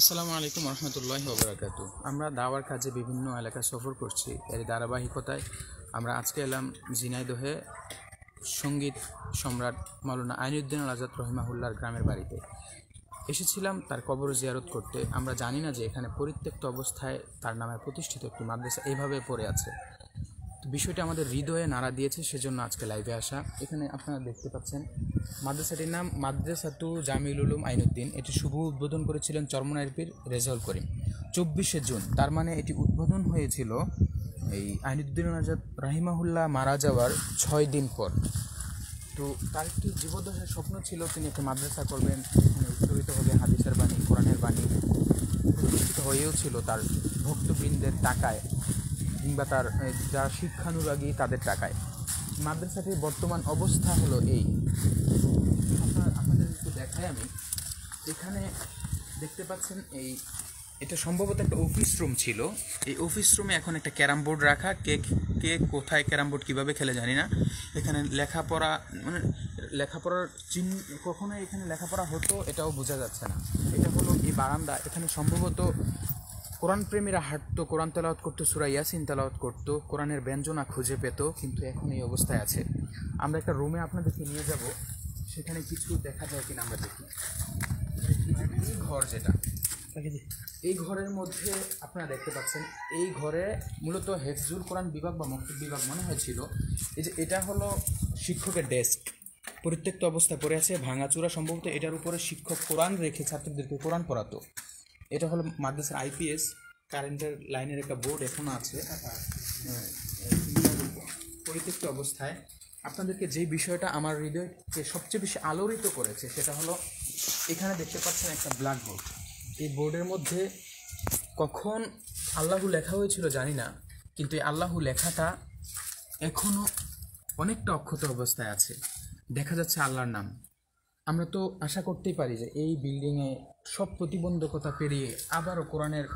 আসসালামু আলাইকুম রহমতুল্লাহি ওয়া বারাকাতু। আমরা দাওয়ার কাজে বিভিন্ন এলাকা সফর করছি। এর ধারাবাহিকতায় আমরা আজকে এলাম ঝিনাইদহে সঙ্গীত সম্রাট মাওলানা আইনুদ্দিন আল আজাদ রহিমাহুল্লাহর গ্রামের বাড়িতে এসেছিলাম তার কবর জিয়ারত করতে। আমরা জানি না যে এখানে পরিত্যক্ত অবস্থায় তার নামে প্রতিষ্ঠিত একটি মাদ্রাসা এইভাবে পড়ে আছে। তো বিষয়টি আমাদের হৃদয়ে নাড়া দিয়েছে, সেজন্য আজকে লাইভে আসা। এখানে আপনারা দেখতে পাচ্ছেন মাদ্রাসাটির নাম মাদ্রাসাতু জামিউল উলুম আইনুদ্দিন। এটি শুভ উদ্বোধন করেছিলেন চরমনাইর পীর রেজাউল করিম 24শে জুন। তার মানে এটি উদ্বোধন হয়েছিল এই আইনুদ্দিন আজাদ রাহিমাহুল্লাহ মারা যাওয়ার 6 দিন পর। তো তার একটি জীবদ্দশার স্বপ্ন ছিল তিনি একটি মাদ্রাসা করবেন, এখানে উচ্চারিত হবে হাদিসের বাণী, কোরআনের বাণী। প্রতিষ্ঠিত হয়েও ছিল তার ভক্তবৃন্দের টাকায় কিংবা তার যারা শিক্ষানুরাগী তাদের টাকায়। মাদ্রাসাটির বর্তমান অবস্থা হলো এই। আপনাদের একটু দেখাই আমি। এখানে দেখতে পাচ্ছেন এটা সম্ভবত একটা অফিস রুম ছিল। এই অফিস রুমে এখন একটা ক্যারাম বোর্ড রাখা। কে কোথায় ক্যারাম বোর্ড কীভাবে খেলে জানি না। এখানে লেখাপড়া লেখাপড়ার কখনো এখানে লেখাপড়া হতো এটাও বোঝা যাচ্ছে না। এটা হলো এই বারান্দা। এখানে সম্ভবত কোরআন প্রেমীরা হাঁটতো, কোরআন তেলাওয়াত করতো, সূরা ইয়াসিন তেলাওয়াত করতো, কোরআনের ব্যঞ্জনা খুঁজে পেত, কিন্তু এখন এই অবস্থায় আছে। আমরা একটা রুমে আপনাদেরকে নিয়ে যাব, সেখানে কিছু দেখা যায় কিনা আমরা দেখি। এই ঘর যেটা, এই ঘরের মধ্যে আপনারা দেখতে পাচ্ছেন, এই ঘরে মূলত হেফজুল কোরআন বিভাগ বা মক্তব বিভাগ মনে হয়েছিল। এই যে এটা হলো শিক্ষকের ডেস্ক, পরিত্যক্ত অবস্থায় পড়ে আছে, ভাঙাচুরা। সম্ভবত এটার উপরে শিক্ষক কোরআন রেখে ছাত্রদেরকে কোরআন পড়াতো। এটা হলো মাদ্রাসার আইপিএস কারেন্টের লাইনের একটা বোর্ড এখনও আছে পরিত্যক্ত অবস্থায়। আপনাদেরকে যে বিষয়টা আমার হৃদয়কে সবচেয়ে বেশি আলোড়িত করেছে সেটা হলো এখানে দেখতে পাচ্ছেন একটা ব্ল্যাক বোর্ড। এই বোর্ডের মধ্যে কখন আল্লাহু লেখা হয়েছিল জানি না, কিন্তু এই আল্লাহু লেখাটা এখনও অনেকটা অক্ষত অবস্থায় আছে। দেখা যাচ্ছে আল্লাহর নাম। আমরা তো আশা করতেই পারি যে এই বিল্ডিংয়ে সব প্রতিবন্ধকতা পেরিয়ে আবারও কোরআনের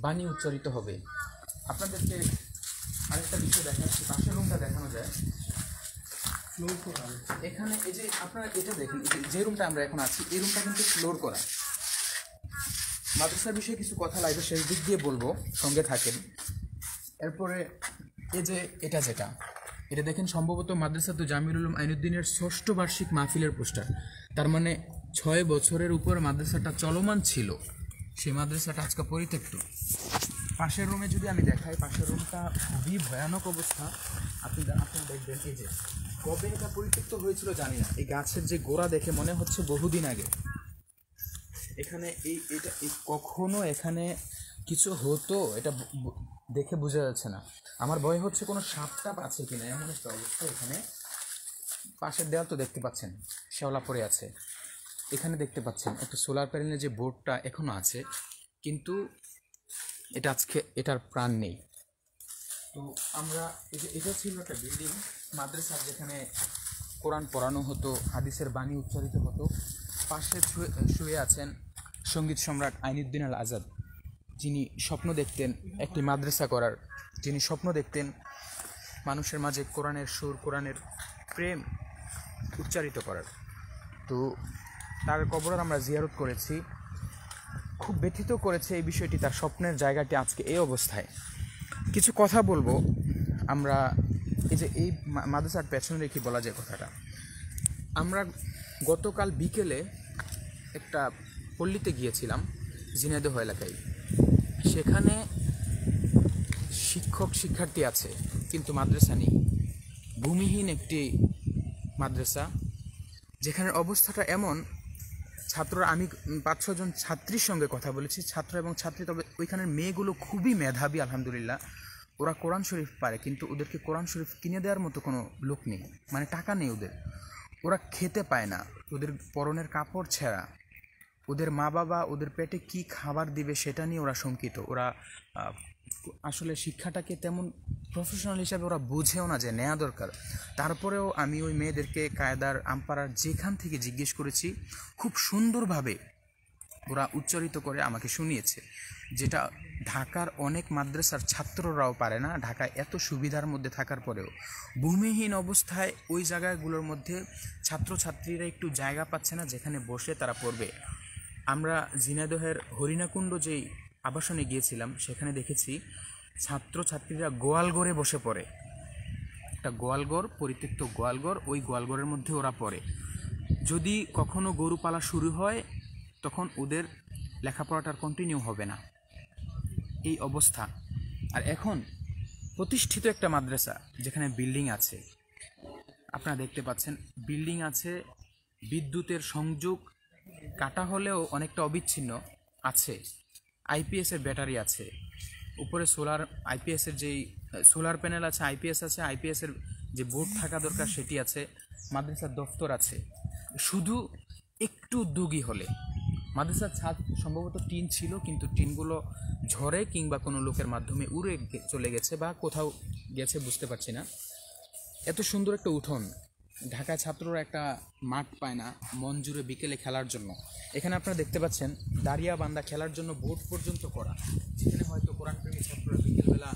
বাণী উচ্চারিত হবে। আপনাদেরকে আরেকটা বিষয় দেখাচ্ছি, পাশের রুমটা দেখানো যায়। এখানে এই যে আপনারা এটা দেখেন, যে রুমটা আমরা এখন আছি এই রুমটা কিন্তু ফ্লোর করা। মাদ্রাসার বিষয়ে কিছু কথা লাইভে শেষ দিক দিয়ে বলবো, সঙ্গে থাকেন। এরপরে এই যে এটা দেখেন, সম্ভবত মাদ্রাসাতু জামিউল উলুম আইনুদ্দিনের 6ষ্ঠ বার্ষিক মাহফিলের পোস্টার। তার মানে 6 বছরের উপর মাদ্রাসাটা চলমান ছিল, সেই মাদ্রাসাটা আজকে পরিত্যক্ত। পাশের রুমে যদি আমি দেখাই, পাশের রুমটা খুবই ভয়ানক অবস্থা। আপনারা দেখবেন এই যে কবে এটা পরিত্যক্ত হয়েছিল জানি না। এই গাছের যে গোড়া দেখে মনে হচ্ছে বহুদিন আগে। এখানে কখনো এখানে কিছু হতো এটা দেখে বোঝা যাচ্ছে না। আমার ভয় হচ্ছে কোনো সাপ টাপ আছে কিনা, এমন একটা অবস্থা। এখানে পাশের দেওয়াল তো দেখতে পাচ্ছেন শ্যাওলা পড়ে আছে। এখানে দেখতে পাচ্ছেন একটা সোলার প্যানেলের যে বোর্ডটা এখনও আছে, কিন্তু এটা আজকে এটার প্রাণ নেই। তো আমরা এটা ছিল একটা বিল্ডিং মাদ্রাসা, যেখানে কোরআন পড়ানো হতো, হাদিসের বাণী উচ্চারিত হতো। পাশে শুয়ে আছেন সঙ্গীত সম্রাট আইনুদ্দিন আল আজাদ, যিনি স্বপ্ন দেখতেন একটি মাদ্রাসা করার, যিনি স্বপ্ন দেখতেন মানুষের মাঝে কোরআনের সুর, কোরআনের প্রেম উচ্চারিত করার। তো তার কবর আমরা জিয়ারত করেছি। খুব ব্যথিত করেছে এই বিষয়টি, তার স্বপ্নের জায়গাটি আজকে এই অবস্থায়। কিছু কথা বলবো আমরা। এই মাদ্রাসার পেছনে রেখে বলা যায় কথাটা। আমরা গতকাল বিকেলে একটা পল্লীতে গিয়েছিলাম ঝিনাইদহ এলাকায়। সেখানে শিক্ষার্থী আছে কিন্তু মাদ্রাসা নেই। ভূমিহীন একটি মাদ্রাসা, যেখানে অবস্থাটা এমন। ছাত্ররা, আমি 5-6 জন ছাত্রীর সঙ্গে কথা বলেছি, ছাত্র এবং ছাত্রী। তবে ওইখানের মেয়েগুলো খুবই মেধাবী আলহামদুলিল্লাহ। ওরা কোরআন শরীফ পারে, কিন্তু ওদেরকে কোরআন শরীফ কিনে দেওয়ার মতো কোনো লোক নেই, মানে টাকা নেই ওদের। ওরা খেতে পায় না, ওদের পরনের কাপড় ছেঁড়া। ওদের মা বাবা ওদের পেটে কি খাবার দিবে সেটা নিয়ে ওরা শঙ্কিত। ওরা আসলে শিক্ষাটাকে তেমন প্রফেশনাল হিসাবে ওরা বুঝেও না যে নেওয়া দরকার। তারপরেও আমি ওই মেয়েদেরকে কায়দার, আমপাড়ার যেখান থেকে জিজ্ঞেস করেছি, খুব সুন্দরভাবে ওরা উচ্চারিত করে আমাকে শুনিয়েছে, যেটা ঢাকার অনেক মাদ্রাসার ছাত্ররাও পারে না। ঢাকায় এত সুবিধার মধ্যে থাকার পরেও ভূমিহীন অবস্থায় ওই জায়গাগুলোর মধ্যে ছাত্রছাত্রীরা একটু জায়গা পাচ্ছে না যেখানে বসে তারা পড়বে। আমরা ঝিনাইদহের হরিণাকুণ্ড যেই আবাসনে গিয়েছিলাম সেখানে দেখেছি ছাত্রছাত্রীরা গোয়ালঘরে বসে পড়ে। একটা গোয়ালঘর, পরিত্যক্ত গোয়ালঘর, ওই গোয়ালঘরের মধ্যে ওরা পড়ে। যদি কখনো গরু পালা শুরু হয় তখন ওদের লেখাপড়াটা কন্টিনিউ হবে না, এই অবস্থা। আর এখন প্রতিষ্ঠিত একটা মাদ্রাসা যেখানে বিল্ডিং আছে, আপনারা দেখতে পাচ্ছেন বিল্ডিং আছে, বিদ্যুতের সংযোগ কাটা হলেও অনেকটা অবিচ্ছিন্ন আছে, আইপিএসের ব্যাটারি আছে, উপরে সোলার আইপিএসের যেই সোলার প্যানেল আছে, আইপিএস আছে, আইপিএসের যে বোর্ড থাকা দরকার সেটি আছে, মাদ্রাসার দফতর আছে। শুধু একটু উদ্যোগী হলে, মাদ্রাসার ছাদ সম্ভবত টিন ছিল, কিন্তু টিনগুলো ঝড়ে কিংবা কোনো লোকের মাধ্যমে উড়ে চলে গেছে বা কোথাও গেছে বুঝতে পারছি না। এত সুন্দর একটা উঠোন, ঢাকায় ছাত্ররা একটা মাঠ পায় না মন জুড়ে বিকেলে খেলার জন্য। এখানে আপনারা দেখতে পাচ্ছেন দাঁড়িয়া বান্দা খেলার জন্য বোর্ড পর্যন্ত করা, যেখানে হয়তো কোরআনপ্রেমী ছাত্ররা বিকেলবেলা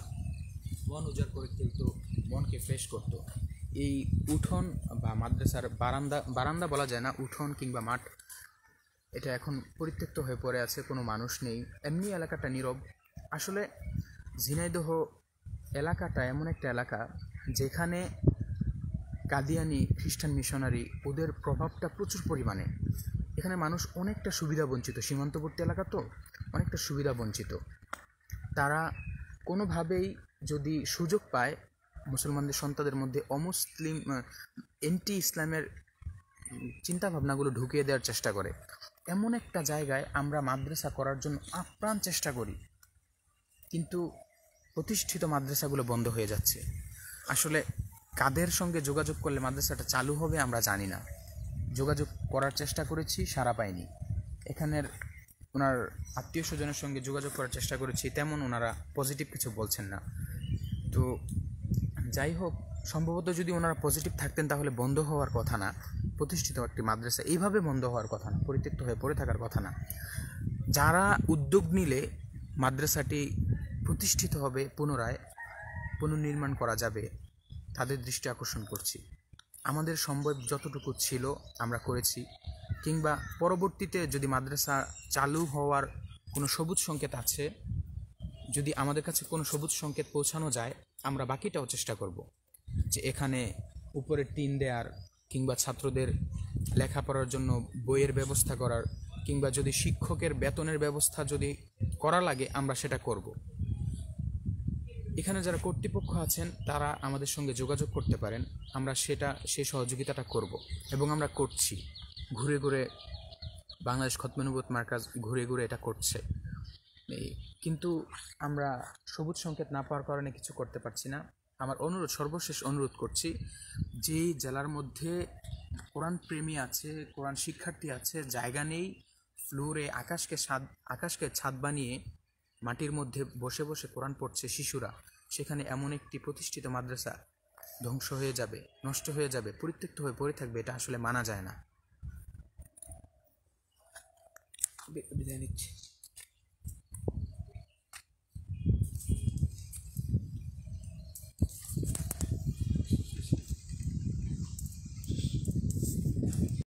মন উজাড় করে খেলতো, মনকে ফ্রেশ করতো। এই উঠোন বা মাদ্রাসার বারান্দা বলা যায় না, উঠোন কিংবা মাঠ, এটা এখন পরিত্যক্ত হয়ে পড়ে আছে, কোনো মানুষ নেই, এমনি এলাকাটা নীরব। আসলে ঝিনাইদহ এলাকাটা এমন একটা এলাকা যেখানে কাদিয়ানি খ্রিস্টান মিশনারি, ওদের প্রভাবটা প্রচুর পরিমাণে। এখানে মানুষ অনেকটা সুবিধা বঞ্চিত, সীমান্তবর্তী এলাকা তো অনেকটা সুবিধা বঞ্চিত। তারা কোনোভাবেই যদি সুযোগ পায় মুসলমানদের সন্তানদের মধ্যে অমুসলিম এন্টি ইসলামের চিন্তাভাবনাগুলো ঢুকিয়ে দেওয়ার চেষ্টা করে। এমন একটা জায়গায় আমরা মাদ্রাসা করার জন্য আপ্রাণ চেষ্টা করি, কিন্তু প্রতিষ্ঠিত মাদ্রাসাগুলো বন্ধ হয়ে যাচ্ছে। আসলে কাদের সঙ্গে যোগাযোগ করলে মাদ্রাসাটা চালু হবে আমরা জানি না। যোগাযোগ করার চেষ্টা করেছি, সাড়া পাইনি। এখানের ওনার আত্মীয় স্বজনের সঙ্গে যোগাযোগ করার চেষ্টা করেছি, তেমন ওনারা পজিটিভ কিছু বলছেন না। তো যাই হোক, সম্ভবত যদি ওনারা পজিটিভ থাকতেন তাহলে বন্ধ হওয়ার কথা না। প্রতিষ্ঠিত একটি মাদ্রাসা এইভাবে বন্ধ হওয়ার কথা না, পরিত্যক্ত হয়ে পড়ে থাকার কথা না। যারা উদ্যোগ নিলে মাদ্রাসাটি প্রতিষ্ঠিত হবে, পুনর্নির্মাণ করা যাবে, তাদের দৃষ্টি আকর্ষণ করছি। আমাদের সম্ভব যতটুকু ছিল আমরা করেছি, কিংবা পরবর্তীতে যদি মাদ্রাসা চালু হওয়ার কোনো সবুজ সংকেত আছে, যদি আমাদের কাছে কোনো সবুজ সংকেত পৌঁছানো যায়, আমরা বাকিটাও চেষ্টা করব। যে এখানে উপরে টিন দেওয়ার, কিংবা ছাত্রদের লেখাপড়ার জন্য বইয়ের ব্যবস্থা করার, কিংবা যদি শিক্ষকের বেতনের ব্যবস্থা যদি করা লাগে আমরা সেটা করব। এখানে যারা কর্তৃপক্ষ আছেন তারা আমাদের সঙ্গে যোগাযোগ করতে পারেন, আমরা সেই সহযোগিতাটা করব এবং আমরা করছি। ঘুরে ঘুরে বাংলাদেশ খতমে নবুয়ত মার্কাজ ঘুরে ঘুরে এটা করছে, কিন্তু আমরা সবুজ সংকেত না পাওয়ার কারণে কিছু করতে পারছি না। আমার সর্বশেষ অনুরোধ করছি, যেই জেলার মধ্যে কোরআন প্রেমী আছে, কোরআন শিক্ষার্থী আছে, জায়গা নেই, ফ্লোরে আকাশকে ছাদ বানিয়ে মাটির মধ্যে বসে বসে কোরআন পড়ছে শিশুরা, সেখানে এমন একটি প্রতিষ্ঠিত মাদ্রাসা ধ্বংস হয়ে যাবে, নষ্ট হয়ে যাবে, পরিত্যক্ত হয়ে পড়ে থাকবে, এটা আসলে মানা যায় না। বিদায় নিচ্ছি।